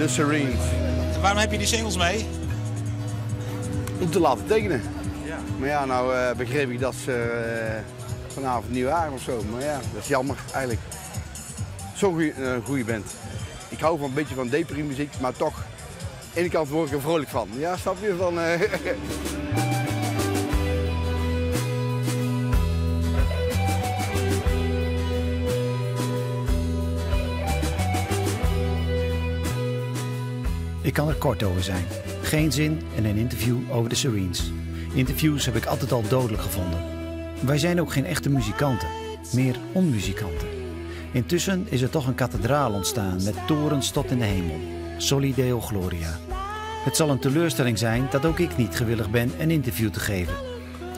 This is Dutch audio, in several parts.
The Serenes. En waarom heb je die singles mee? Om te laten tekenen. Ja. Maar ja, nou begreep ik dat ze vanavond nieuw waren of zo. Maar ja, dat is jammer eigenlijk. Zo'n goede band. Ik hou van een beetje van depri-muziek, maar toch, aan de ene kant word ik er vrolijk van. Ja, snap je? Van, Ik kan er kort over zijn. Geen zin in een interview over de Serenes. Interviews heb ik altijd al dodelijk gevonden. Wij zijn ook geen echte muzikanten, meer onmuzikanten. Intussen is er toch een kathedraal ontstaan met torens tot in de hemel. Soli Deo Gloria. Het zal een teleurstelling zijn dat ook ik niet gewillig ben een interview te geven.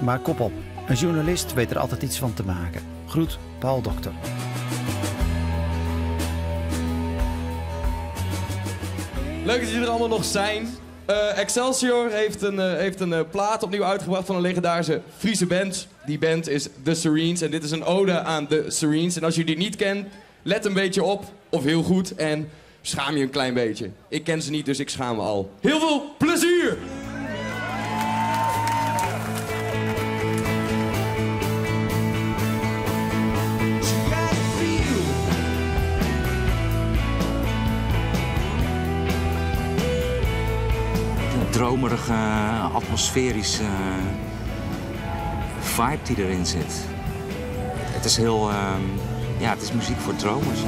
Maar kop op, een journalist weet er altijd iets van te maken. Groet, Paul Dokter. Leuk dat jullie er allemaal nog zijn. Excelsior heeft een plaat opnieuw uitgebracht van een legendarische Friese band. Die band is The Serenes en dit is een ode aan The Serenes. En als je die niet kent, let een beetje op, of heel goed, en schaam je een klein beetje. Ik ken ze niet, dus ik schaam me al. Heel veel plezier! Dromerige, atmosferische vibe die erin zit. Het is heel, ja, het is muziek voor dromers.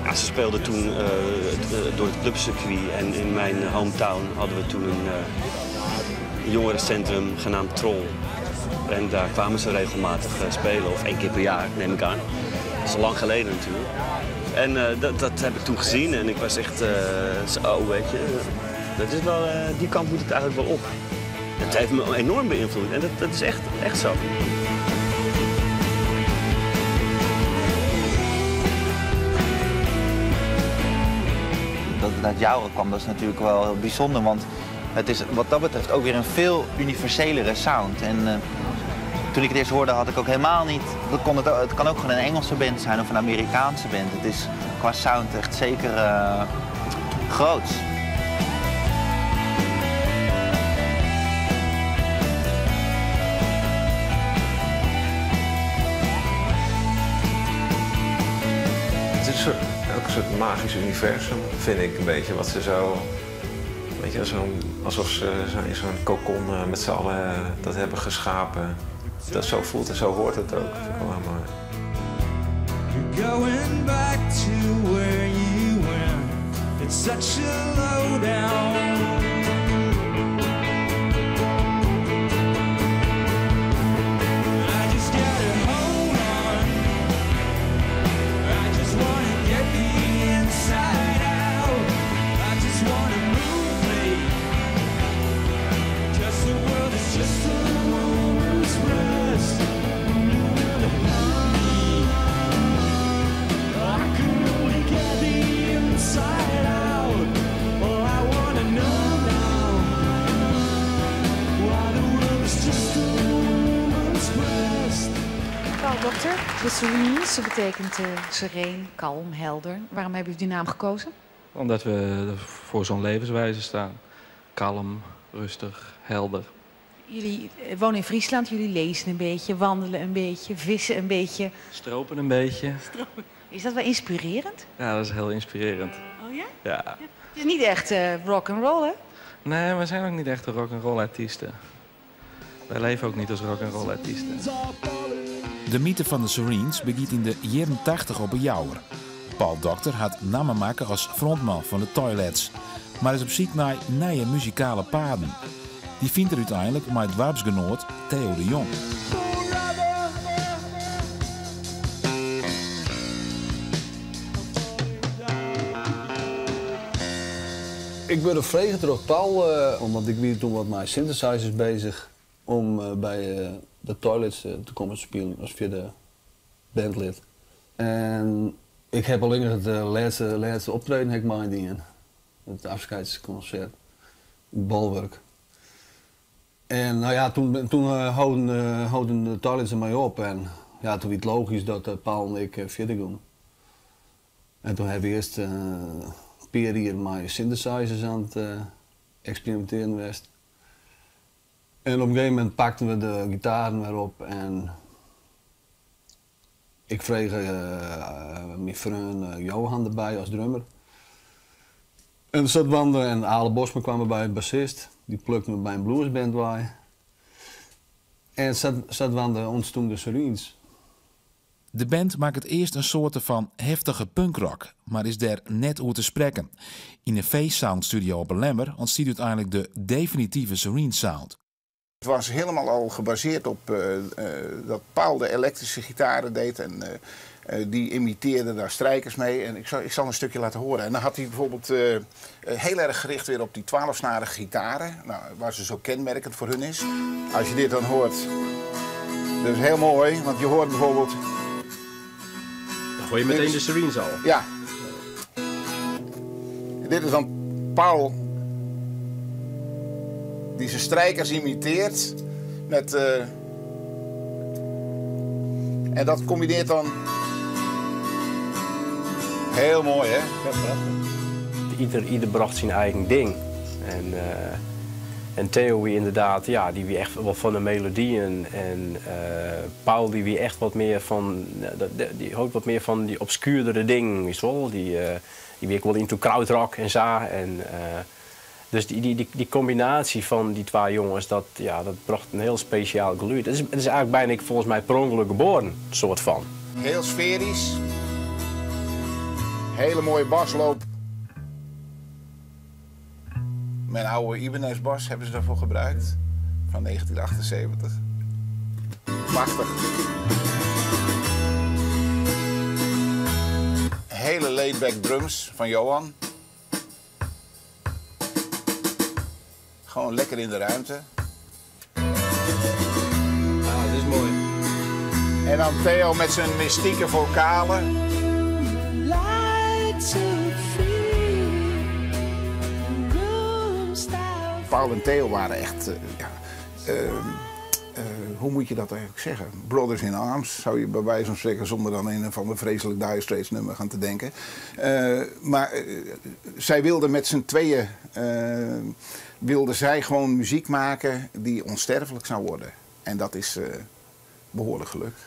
Ja, ze speelden toen door het clubcircuit en in mijn hometown hadden we toen een jongerencentrum genaamd Troll. En daar kwamen ze regelmatig spelen, of 1 keer per jaar, neem ik aan. Dat is al lang geleden natuurlijk. En dat heb ik toen gezien en ik was echt zo, weet je. Dat is wel, die kant moet het eigenlijk wel op. Het heeft me enorm beïnvloed en dat is echt zo. Dat het uit Jouren kwam, dat is natuurlijk wel heel bijzonder, want het is wat dat betreft ook weer een veel universelere sound. En toen ik het eerst hoorde had ik ook helemaal niet, het kan ook gewoon een Engelse band zijn of een Amerikaanse band. Het is qua sound echt zeker groots. Het is ook een soort magisch universum, vind ik een beetje, wat ze zo, weet je, alsof ze in zo'n cocon met z'n allen dat hebben geschapen. Dat zo voelt en zo hoort het ook. Dat vind ik wel mooi. Going back to where you went. It's such a lowdown. Dokter, de Serenes, dat betekent sereen, kalm, helder. Waarom hebben u die naam gekozen? Omdat we voor zo'n levenswijze staan. Kalm, rustig, helder. Jullie wonen in Friesland, jullie lezen een beetje, wandelen een beetje, vissen een beetje. Stropen een beetje. Is dat wel inspirerend? Ja, dat is heel inspirerend. Oh ja? Ja. Het is niet echt rock'n'roll, hè? Nee, we zijn ook niet echt rock'n'roll artiesten. Wij leven ook niet als rock'n'roll artiesten. De mythe van de Serenes begint in de jaren 80 op een Jouwer. Paul Dokter had namen maken als frontman van de Toilets, maar is op zoek naar nieuwe muzikale paden. Die vindt er uiteindelijk met dwarpsgenoot Theo de Jong. Ik ben er vregen terug, Paul, omdat ik weer toen wat met synthesizers bezig om bij de Toilets te komen spelen als vierde bandlid. En ik heb alleen het laatste optreden heb ik meegedaan. Het afscheidsconcert, Balwerk. En nou ja, toen houden de Toilets mij op en ja, toen was het logisch dat Paul en ik verder gaan. En toen hebben we eerst een paar jaar met synthesizers aan het experimenteren geweest. En op een gegeven moment pakten we de gitaren weer op en ik kreeg mijn vriend Johan erbij als drummer. En Zadwande en Ale Bosma kwamen bij het bassist. Die plukten me bij een bluesband bij. En Zadwande ontstond de Sereens. De band maakt het eerst een soort van heftige punkrock, maar is daar net over te spreken. In een Face Sound studio op een Lemmer ontstiet uiteindelijk de definitieve Serene Sound. Het was helemaal al gebaseerd op dat Paul de elektrische gitaren deed en die imiteerde daar strijkers mee. En ik zal een stukje laten horen. En dan had hij bijvoorbeeld heel erg gericht weer op die 12-snarige gitaren, nou, waar ze zo kenmerkend voor hun is. Als je dit dan hoort, dat is heel mooi, want je hoort bijvoorbeeld... Dan gooi je meteen de Serenes al. Ja. Dit is dan Paul die zijn strijkers imiteert met... En dat combineert dan heel mooi, hè? Ja, prachtig. Ieder bracht zijn eigen ding. En Theo wie inderdaad, ja, die wie echt wat van de melodieën. En Paul die wie echt wat meer van, die houdt wat meer van die obscuurdere dingen, weet je wel. Die wie ook wel into krautrock en zo. Dus die combinatie van die twee jongens, dat bracht een heel speciaal geluid. Het is eigenlijk bijna volgens mij per ongeluk geboren, soort van. Heel sferisch. Hele mooie basloop. Mijn oude Ibanez bas hebben ze daarvoor gebruikt. Van 1978. Prachtig. Hele laid-back drums van Johan. Gewoon lekker in de ruimte. Ah, dit is mooi. En dan Theo met zijn mystieke vocalen. Paul en Theo waren echt, hoe moet je dat eigenlijk zeggen? Brothers in arms, zou je bij wijze van spreken, zonder dan een van de vreselijk Dire Straits nummer gaan te denken. Maar zij wilden met z'n tweeën, wilden zij gewoon muziek maken die onsterfelijk zou worden. En dat is behoorlijk gelukt.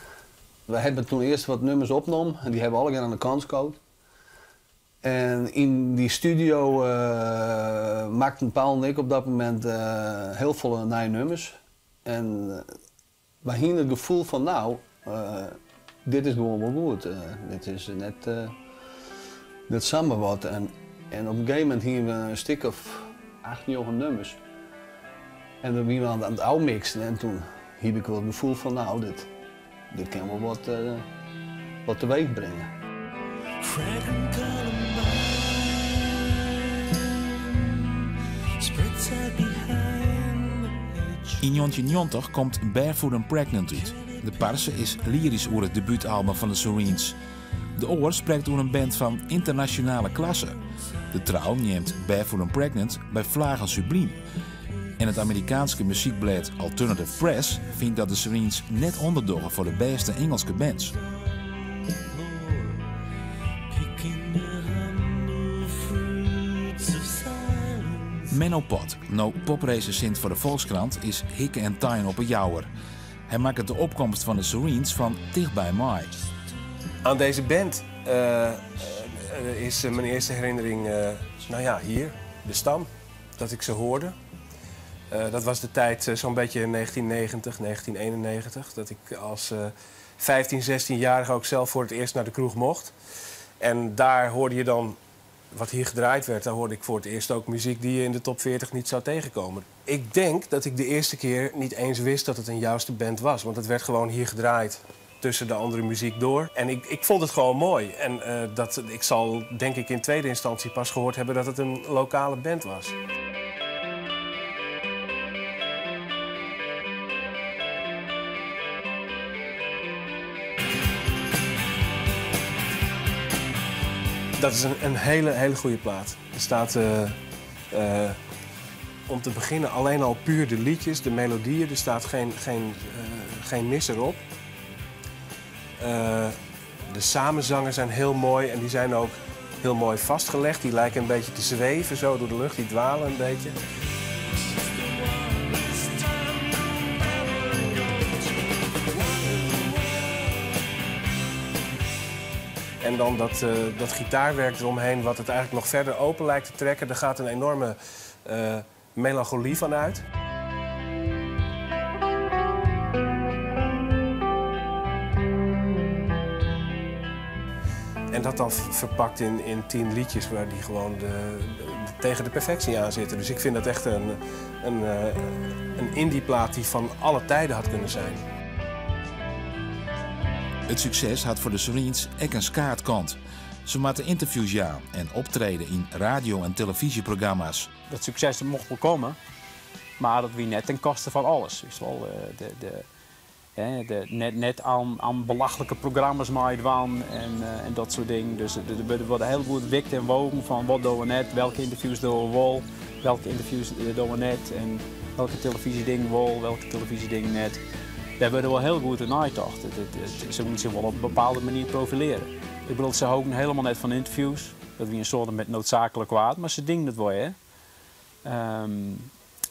We hebben toen eerst wat nummers opgenomen en die hebben we alle aan de kans gehad. En in die studio maakten Paul en ik op dat moment heel veel nieuwe nummers. En wij hadden het gevoel van nou, dit is gewoon wel goed. Dit is net samen wat. En op een gegeven moment hadden we een stuk of 8, 9 nummers. En dan waren we aan het outmixen en toen had ik wel het gevoel van nou, dit kan wel wat teweeg brengen. In 1990 komt Barefoot and Pregnant uit. De parse is lyrisch over het debuutalbum van de Serenes. De oor spreekt over een band van internationale klasse. De trouw neemt Barefoot and Pregnant bij Vlagen Sublime. En het Amerikaanse muziekblad Alternative Press vindt dat de Serenes net onderdoggen voor de beste Engelse bands. Menno Pot, nou poprecensint voor de Volkskrant, is hikke en tijn op een jouwer. Hij maakt het de opkomst van de Serenes van dichtbij mij. Aan deze band is mijn eerste herinnering, nou ja, hier, de Stam, dat ik ze hoorde. Dat was de tijd zo'n beetje 1990, 1991, dat ik als 15, 16-jarige ook zelf voor het eerst naar de kroeg mocht. En daar hoorde je dan, wat hier gedraaid werd, daar hoorde ik voor het eerst ook muziek die je in de top 40 niet zou tegenkomen. Ik denk dat ik de eerste keer niet eens wist dat het een juiste band was, want het werd gewoon hier gedraaid tussen de andere muziek door. En ik vond het gewoon mooi. En ik zal denk ik in tweede instantie pas gehoord hebben dat het een lokale band was. Dat is een hele goede plaat. Er staat om te beginnen alleen al puur de liedjes, de melodieën. Er staat geen mis erop. De samenzangen zijn heel mooi en die zijn ook heel mooi vastgelegd. Die lijken een beetje te zweven zo door de lucht, die dwalen een beetje. En dan dat gitaarwerk eromheen, wat het eigenlijk nog verder open lijkt te trekken. Daar gaat een enorme melancholie van uit. En dat dan verpakt in 10 liedjes waar die gewoon tegen de perfectie aan zitten. Dus ik vind dat echt een indie-plaat die van alle tijden had kunnen zijn. Het succes had voor de Sereens ook een skaatkant. Ze maakten interviews en optreden in radio- en televisieprogramma's. Dat succes mocht wel komen, maar dat wie net ten koste van alles. Dus wel, net aan belachelijke programma's maaien en dat soort dingen. Dus er wordt heel goed wikt en wogen van wat doen we net, welke interviews doen we wel, welke interviews doen we net en welke televisiedingen wel, welke televisiedingen net. Daar worden wel heel goed in uitgedacht. Ze moeten zich wel op een bepaalde manier profileren. Ik bedoel, ze houden helemaal net van interviews. Dat wie een soort met noodzakelijk kwaad, maar ze dingen het wel, hè.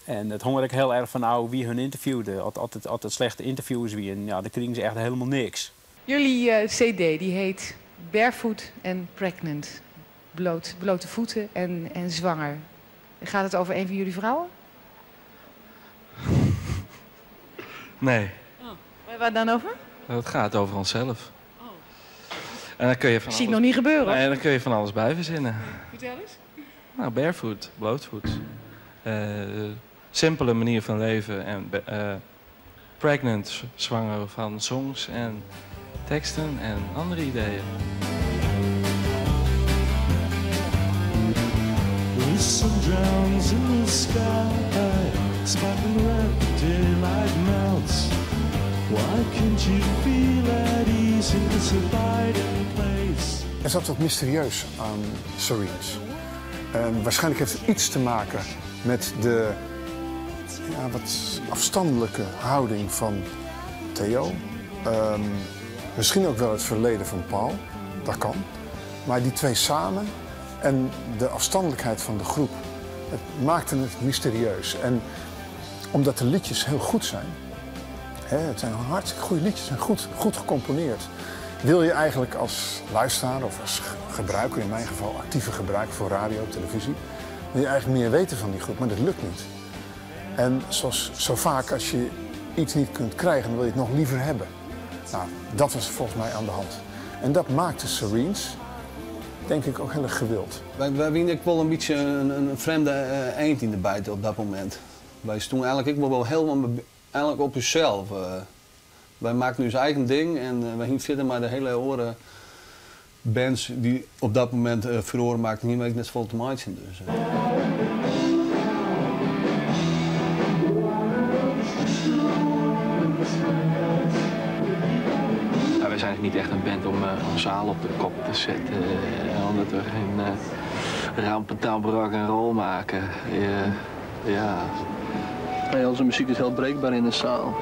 En het hong er ook heel erg van wie hun interviewde. Altijd slechte interviews wie en ja, dan kregen ze echt helemaal niks. Jullie cd die heet Barefoot and Pregnant. Blote voeten en zwanger. Gaat het over een van jullie vrouwen? Nee. Waar dan over? Het gaat over onszelf. Oh. En dan kun je van zie het nog niet gebeuren. Nee, dan kun je van alles bij verzinnen. Vertel eens. Nou, barefoot, blootvoet. Simpele manier van leven en pregnant, zwanger van songs en teksten en andere ideeën. The sun drowns in the sky, sparkling red, daylight melts. Why can't you feel at ease in this abiding place? Er zat wat mysterieus aan Sereens. Waarschijnlijk heeft het iets te maken met de wat afstandelijke houding van Theo. Misschien ook wel het verleden van Paul, dat kan. Maar die twee samen en de afstandelijkheid van de groep, het maakte het mysterieus. En omdat de liedjes heel goed zijn, het zijn hartstikke goede liedjes en goed gecomponeerd, wil je eigenlijk als luisteraar of als gebruiker, in mijn geval actieve gebruiker voor radio, televisie, wil je eigenlijk meer weten van die groep, maar dat lukt niet. En zoals zo vaak, als je iets niet kunt krijgen, dan wil je het nog liever hebben. Nou, dat was volgens mij aan de hand. En dat maakte Sereens, denk ik, ook heel erg gewild. Wij waren wel een beetje een vreemde eend in de bijt op dat moment. Wij stonden eigenlijk wel helemaal op onszelf. Wij maakten nu ons eigen ding en wij gingen verder maar de hele oren bands die op dat moment furoren maakten, hier net vol te maken zijn. Dus. Wij zijn niet echt een band om een zaal op de kop te zetten, omdat we geen rampentaal rock en roll maken. Ja, onze muziek is heel breekbaar in de zaal,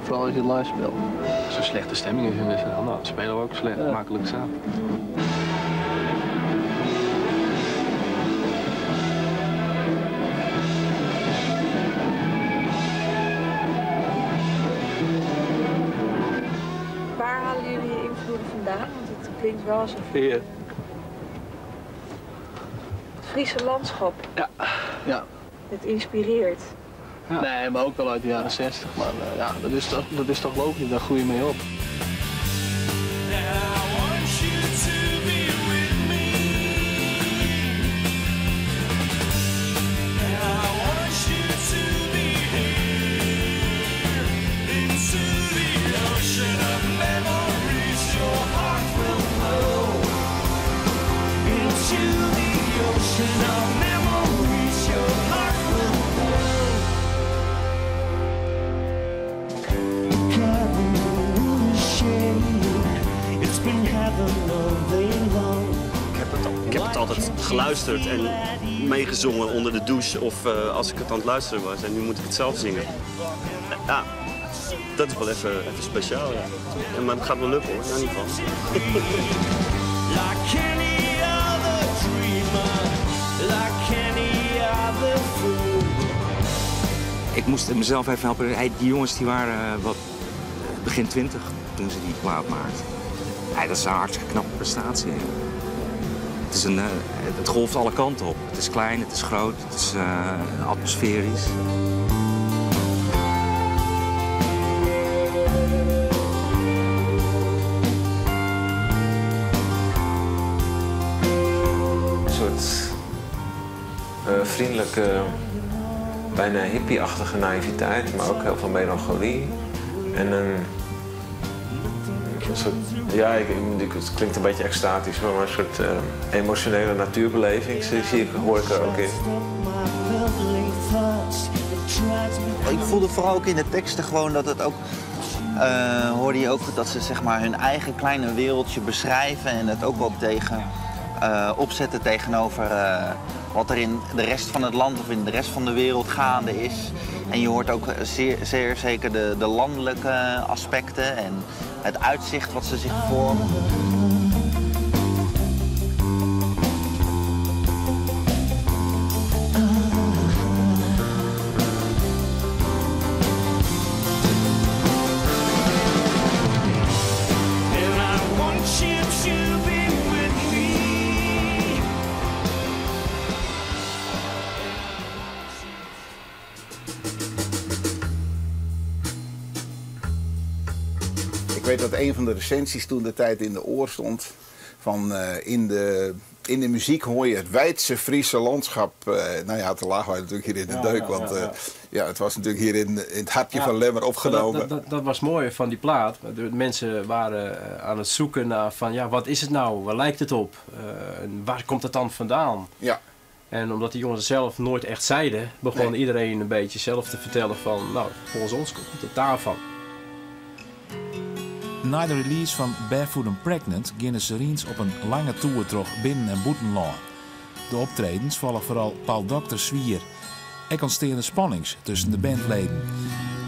vooral als je het live speelt. Als er slechte stemming is in de zaal, nou, spelen we ook slecht, makkelijk samen. Waar halen jullie je invloeden vandaan? Want het klinkt wel alsof... Hier. Het Friese landschap. Ja. Het inspireert. Ja. Nee, maar ook wel uit de jaren 60. Maar ja, dat is toch logisch, daar groei je mee op. geluisterd en meegezongen onder de douche of als ik het aan het luisteren was. En nu moet ik het zelf zingen. Ja, dat is wel even speciaal, ja. Maar het gaat wel lukken hoor, in ieder geval. Ik moest mezelf even helpen. Die jongens die waren begin 20 toen ze die plaat maakten. Dat is een hartstikke knappe prestatie. Het golft alle kanten op. Het is klein, het is groot, het is atmosferisch. Een soort vriendelijke, bijna hippie-achtige naïviteit, maar ook heel veel melancholie. En een soort, ja, het klinkt een beetje extatisch, maar een soort emotionele natuurbeleving hoor ik er ook in. Ik voelde vooral ook in de teksten gewoon dat het ook, hoorde je ook dat ze zeg maar hun eigen kleine wereldje beschrijven en het ook wel opzetten tegenover wat er in de rest van het land of in de rest van de wereld gaande is. En je hoort ook zeer zeker de landelijke aspecten en het uitzicht wat ze zich vormen. Ik weet dat een van de recensies toen de tijd in de oor stond. Van in de muziek hoor je het wijdse Friese landschap. Nou ja, te laag waren natuurlijk hier in de Deuk. Want het was natuurlijk hier in het hartje van Lemmer opgenomen. Dat was mooi van die plaat. De mensen waren aan het zoeken naar van ja, wat is het nou? Waar lijkt het op? Waar komt het dan vandaan? Ja. En omdat die jongens zelf nooit echt zeiden, begon iedereen een beetje zelf te vertellen van nou, volgens ons komt het daarvan. Na de release van Barefoot and Pregnant gingen de Serines op een lange tour terug binnen- en buitenland. De optredens vallen vooral Paul Doctor zwier. Er ontstond spannings tussen de bandleden.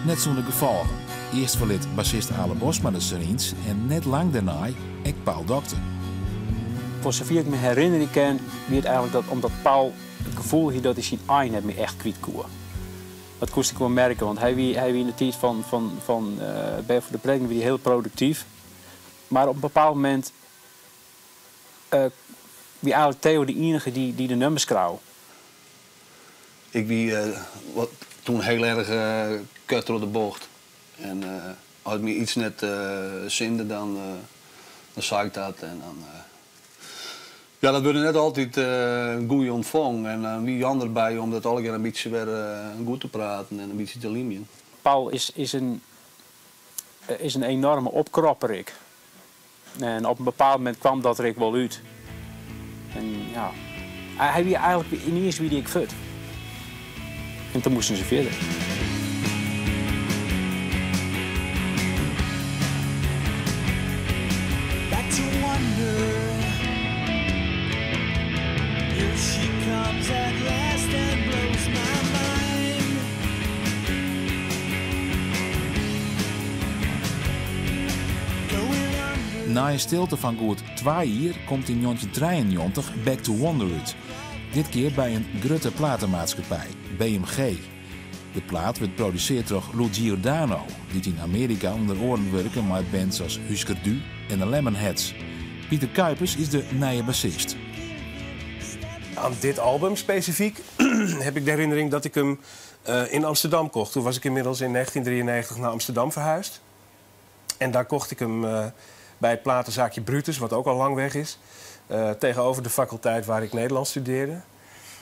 Net zonder gevolgen. Eerst verliet bassist Ale Bosma de Serines en net lang daarna ook Paul Doctor. Voor zover ik me herinneren kan, wie het eigenlijk dat omdat Paul het gevoel had dat hij zijn eigen net meer echt kwijt kon. Dat koest ik wel merken, want hij wie in de tijd van Barefoot and Pregnant wie heel productief. Maar op een bepaald moment wie eigenlijk Theo de enige die de nummers krauw. Ik wie toen heel erg kut door de bocht. En als me iets net zinde, dan zei ik dat. En dan, ja, dat wordt net altijd een goede ontvang. En wie ander bij om dat alle keer een beetje weer goed te praten en een beetje te limien. Paul is een enorme opkropperik. En op een bepaald moment kwam dat er ik wel uit. En ja, hij wie eigenlijk in eerst wie die ik vet. En toen moesten ze verder. Back to wonder. Here she comes at last and blows my mind. Na een stilte van goed 2 jaar komt in 1993 Back to Wonder uit. Dit keer bij een grote platenmaatschappij, BMG. De plaat werd geproduceerd door Lou Giordano, die in Amerika onder oren werken met bands als Husker Du en de Lemonheads. Pieter Kuipers is de nieuwe bassist. Aan dit album specifiek heb ik de herinnering dat ik hem in Amsterdam kocht. Toen was ik inmiddels in 1993 naar Amsterdam verhuisd. En daar kocht ik hem bij het platenzaakje Brutus, wat ook al lang weg is. Tegenover de faculteit waar ik Nederlands studeerde.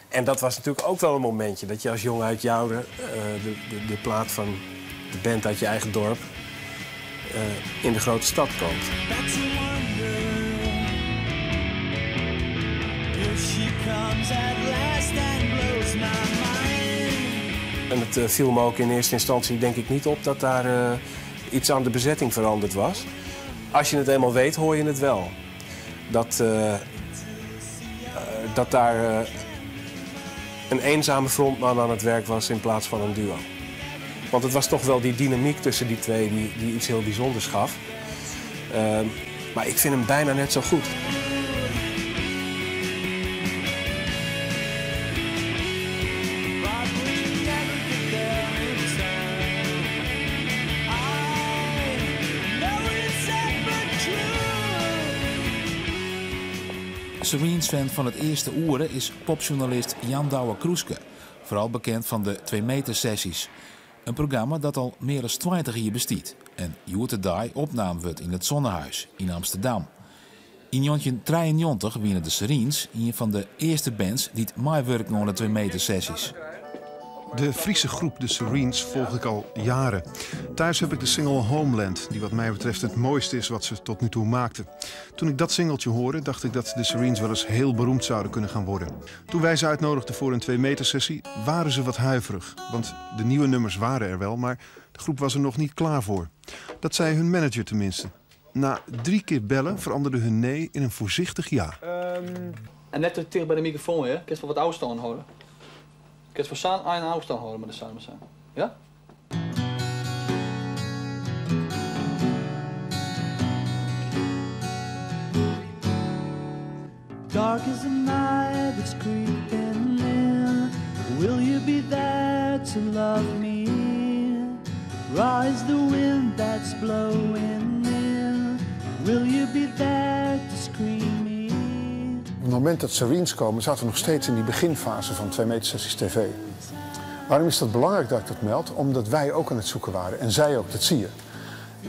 En dat was natuurlijk ook wel een momentje dat je als jongen uit Jouden de plaat van de band uit je eigen dorp in de grote stad komt. En het viel me ook in eerste instantie denk ik niet op dat daar iets aan de bezetting veranderd was. Als je het eenmaal weet, hoor je het wel. Dat dat daar een eenzame frontman aan het werk was in plaats van een duo. Want het was toch wel die dynamiek tussen die twee die iets heel bijzonders gaf. Maar ik vind hem bijna net zo goed. Sereens-fan van het eerste oeren is popjournalist Jan Douwe-Kroeske. Vooral bekend van de 2 meter sessies. Een programma dat al meer dan 20 jaar bestaat. En Joertedij opname wordt in het Zonnehuis in Amsterdam. In 1993 winnen de Sereens een van de eerste bands die meewerken aan de 2 meter sessies. De Friese groep de Sereens volg ik al jaren. Thuis heb ik de single Homeland, die wat mij betreft het mooiste is wat ze tot nu toe maakten. Toen ik dat singeltje hoorde, dacht ik dat de Sereens wel eens heel beroemd zouden kunnen gaan worden. Toen wij ze uitnodigden voor een 2 meter sessie, waren ze wat huiverig. Want de nieuwe nummers waren er wel, maar de groep was er nog niet klaar voor. Dat zei hun manager tenminste. Na 3 keer bellen veranderde hun nee in een voorzichtig ja. En net tegen bij de microfoon, hè? Kun je wat afstand houden? Kun je voor staan aan afstand houden met de samen zijn? Ja? Dark as the night that's creeping in. Will you be there to love me? Rise the wind that's blowing in. Will you be there to scream me? Op het moment dat Sereens komen, zaten we nog steeds in die beginfase van 2 meter sessies tv. Waarom is dat belangrijk dat ik dat meld? Omdat wij ook aan het zoeken waren. En zij ook, dat zie je.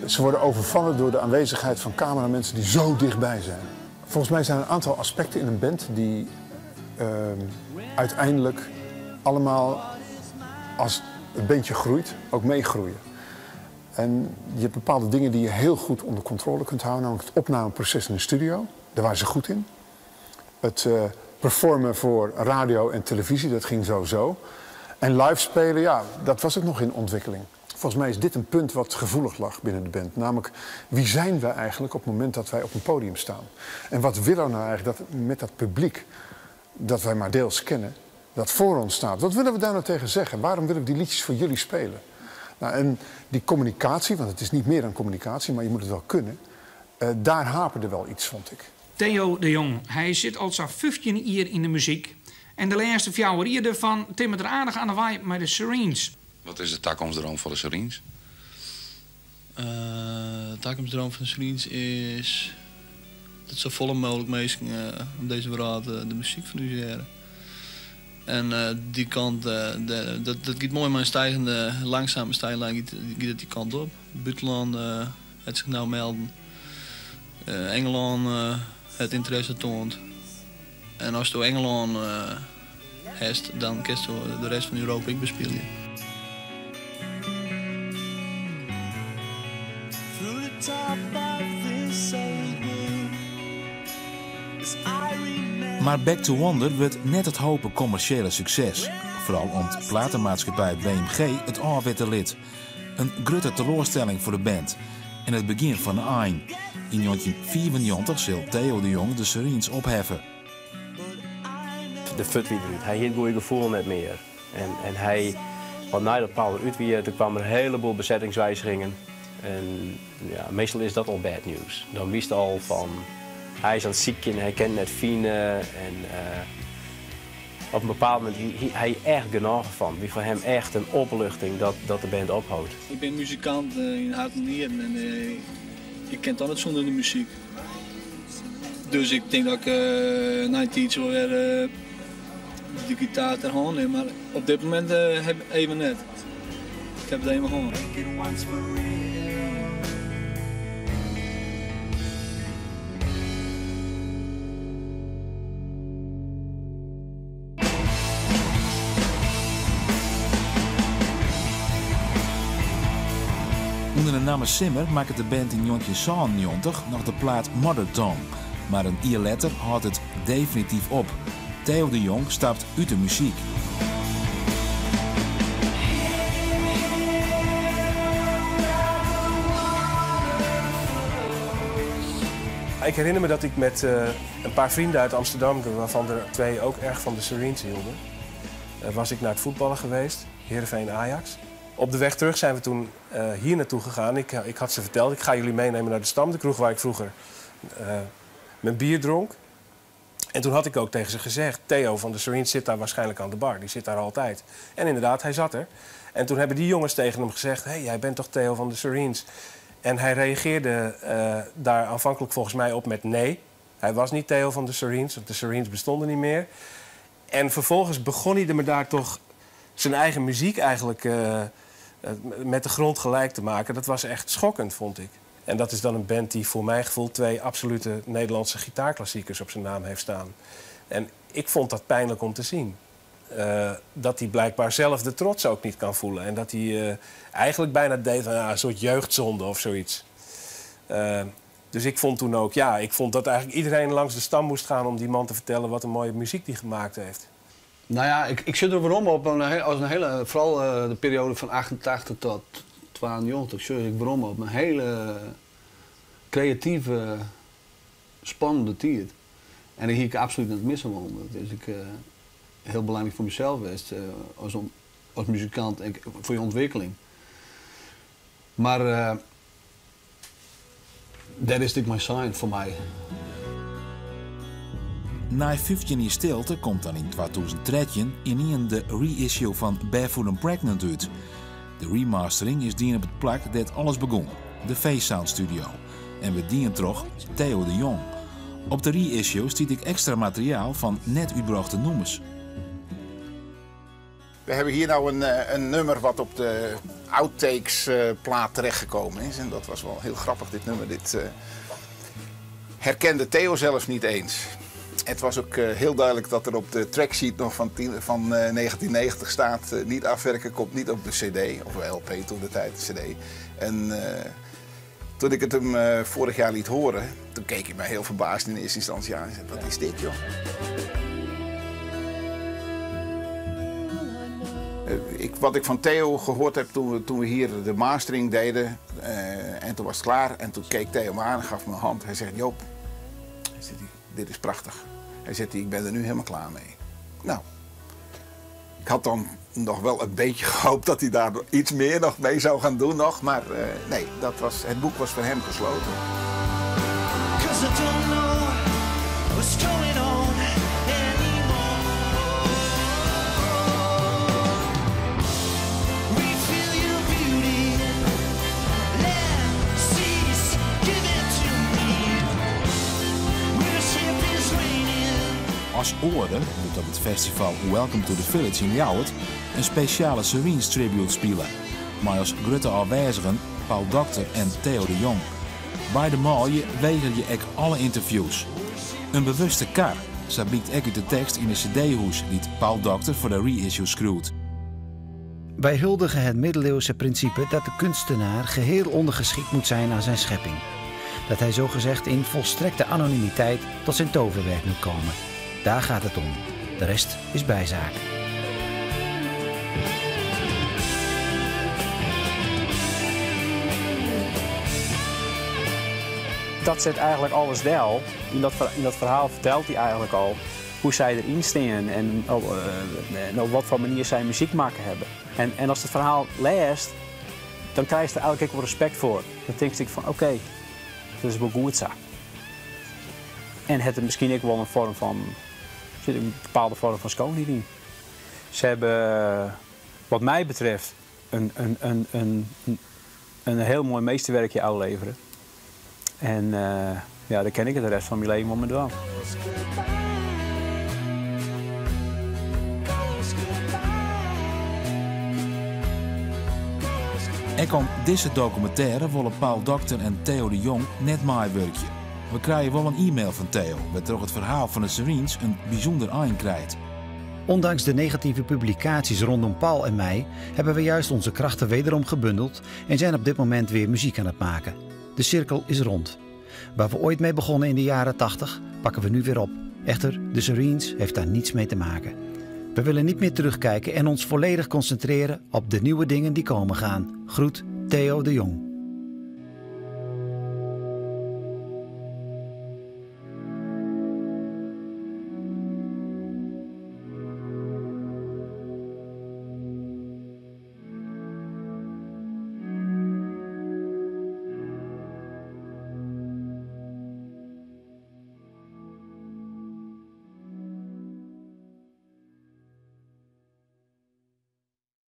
Ze worden overvallen door de aanwezigheid van cameramensen die zo dichtbij zijn. Volgens mij zijn er een aantal aspecten in een band die uiteindelijk allemaal, als het bandje groeit, ook meegroeien. En je hebt bepaalde dingen die je heel goed onder controle kunt houden. Namelijk het opnameproces in de studio. Daar waren ze goed in. Het performen voor radio en televisie, dat ging zo. En live spelen, ja, dat was ook nog in ontwikkeling. Volgens mij is dit een punt wat gevoelig lag binnen de band. Namelijk, wie zijn we eigenlijk op het moment dat wij op een podium staan? En wat willen we nou eigenlijk dat met dat publiek, dat wij maar deels kennen, dat voor ons staat? Wat willen we daar nou tegen zeggen? Waarom willen we die liedjes voor jullie spelen? Nou, en die communicatie, want het is niet meer dan communicatie, maar je moet het wel kunnen. Daar haperde wel iets, vond ik. Theo de Jong, hij zit al zo'n 15 jaar in de muziek. En de laatste 4 jaar ervan timmert er aardig aan de waai met de Sereens. Wat is de toekomstdroom voor de Sereens? De toekomstdroom van de Sereens is dat zo vol mogelijk mensen op deze wereld de muziek produceren. En die kant, dat gaat mooi maar een stijgende, langzame stijllijn, gaat die kant op. Buitenland het zich nou melden. Engeland het interesse toont. En als je Engeland hebt, dan kun je de rest van Europa ook bespelen. Maar Back to Wonder werd net het hopen commerciële succes. Vooral omdat platenmaatschappij BMG het afwitte lid. Een grote teleurstelling voor de band. En het begin van de eind. In 1994 zal Theo de Jong de Sereens opheffen. De fut wie eruit. Hij heeft goede gevoel net meer. En hij, want na dat Paul eruit weer, toen kwamen er een heleboel bezettingswijzigingen. En ja, meestal is dat al bad news. Dan wist al van, hij is aan het zieken, hij kent net Fine. En op een bepaald moment, hij echt genoegen van. Wie voor hem echt een opluchting dat de band ophoudt. Ik ben muzikant in hart en nieren en ik ken het altijd zonder de muziek. Dus ik denk dat ik na een tijdje weer de gitaar ter hand neem, maar op dit moment heb ik even net. Ik heb het even gewoon. Onder de naam Simmer maakte de band in 1997 nog de plaat Mother Tongue. Maar een jaar later houdt het definitief op. Theo de Jong stapt uit de muziek. Ik herinner me dat ik met een paar vrienden uit Amsterdam, waarvan er 2 ook erg van de Sereens hielden, was ik naar het voetballen geweest, Heerenveen-Ajax. Op de weg terug zijn we toen hier naartoe gegaan. Ik had ze verteld, ik ga jullie meenemen naar de Stam, de kroeg waar ik vroeger mijn bier dronk. En toen had ik ook tegen ze gezegd, Theo van de Sereens zit daar waarschijnlijk aan de bar. Die zit daar altijd. En inderdaad, hij zat er. En toen hebben die jongens tegen hem gezegd, hé, jij bent toch Theo van de Sereens? En hij reageerde daar aanvankelijk volgens mij op met nee. Hij was niet Theo van de Sereens, want de Sereens bestonden niet meer. En vervolgens begon hij me daar toch zijn eigen muziek eigenlijk met de grond gelijk te maken. Dat was echt schokkend, vond ik. En dat is dan een band die voor mijn gevoel 2 absolute Nederlandse gitaarklassiekers op zijn naam heeft staan. En ik vond dat pijnlijk om te zien. Dat hij blijkbaar zelf de trots ook niet kan voelen. En dat hij eigenlijk bijna deed van een soort jeugdzonde of zoiets. Dus ik vond toen ook, ik vond dat eigenlijk iedereen langs de Stam moest gaan om die man te vertellen wat een mooie muziek die gemaakt heeft. Nou ja, ik zit er waarom op als een hele, vooral de periode van 88 tot 92, zit ik waarom op een hele creatieve, spannende tijd. En daar hier ik absoluut niet missen wil. Dus ik heel belangrijk voor mezelf is als muzikant en voor je ontwikkeling. Maar dat is natuurlijk mijn sign voor mij. Na 15 jaar stilte komt dan in 2013 in de reissue van Barefoot and Pregnant uit. De remastering is die op het plak dat alles begon, de Face Sound Studio. En we dienen terug Theo de Jong. Op de reissue stiet ik extra materiaal van net uitgebrachte nummers. We hebben hier nou een nummer wat op de outtakes plaat terechtgekomen is. En dat was wel heel grappig, dit nummer. Dit herkende Theo zelfs niet eens. Het was ook heel duidelijk dat er op de tracksheet nog van 1990 staat... niet afwerken komt niet op de cd, of LP toen de tijd, de cd. En toen ik het hem vorig jaar liet horen, toen keek hij mij heel verbaasd in eerste instantie aan. En zei, wat is dit, joh? Wat ik van Theo gehoord heb toen we hier de mastering deden, en toen was het klaar. En toen keek Theo me aan en gaf me een hand. Hij zegt, Joop, dit is prachtig. Hij zegt, ik ben er nu helemaal klaar mee. Nou, ik had dan nog wel een beetje gehoopt dat hij daar iets meer nog mee zou gaan doen nog. Maar nee, het boek was voor hem gesloten. Als orde moet op het festival Welcome to the Village in Ljouwert een speciale Sereens tribute spelen. Maar als grote aanwezigen Paul Docter en Theo de Jong. Bij de maaien weger je ook alle interviews. Een bewuste kar, zo biedt ook de tekst in een cd-hoes die Paul Docter voor de reissue schreeuwt. Wij huldigen het middeleeuwse principe dat de kunstenaar geheel ondergeschikt moet zijn aan zijn schepping. Dat hij zogezegd in volstrekte anonimiteit tot zijn toverwerk moet komen. Daar gaat het om. De rest is bijzaak. Dat zet eigenlijk alles wel. In dat verhaal vertelt hij eigenlijk al hoe zij erin staan en op wat voor manier zij muziek maken hebben. En als het verhaal leest, dan krijg je er eigenlijk ook wel respect voor. Dan denk ik van oké, dat is wel goed zo. En het is misschien ook wel een vorm van, er zit een bepaalde vorm van schoonheid in. Ze hebben, wat mij betreft, een heel mooi meesterwerkje uitleveren. En ja, daar ken ik het de rest van mijn leven wel mee aan. En om deze documentaire willen Paul Docter en Theo de Jong net meewerken. We krijgen wel een e-mail van Theo, waar toch het verhaal van de Sereens een bijzonder eind krijgt. Ondanks de negatieve publicaties rondom Paul en mij hebben we juist onze krachten wederom gebundeld en zijn op dit moment weer muziek aan het maken. De cirkel is rond. Waar we ooit mee begonnen in de jaren 80, pakken we nu weer op. Echter, de Sereens heeft daar niets mee te maken. We willen niet meer terugkijken en ons volledig concentreren op de nieuwe dingen die komen gaan. Groet, Theo de Jong.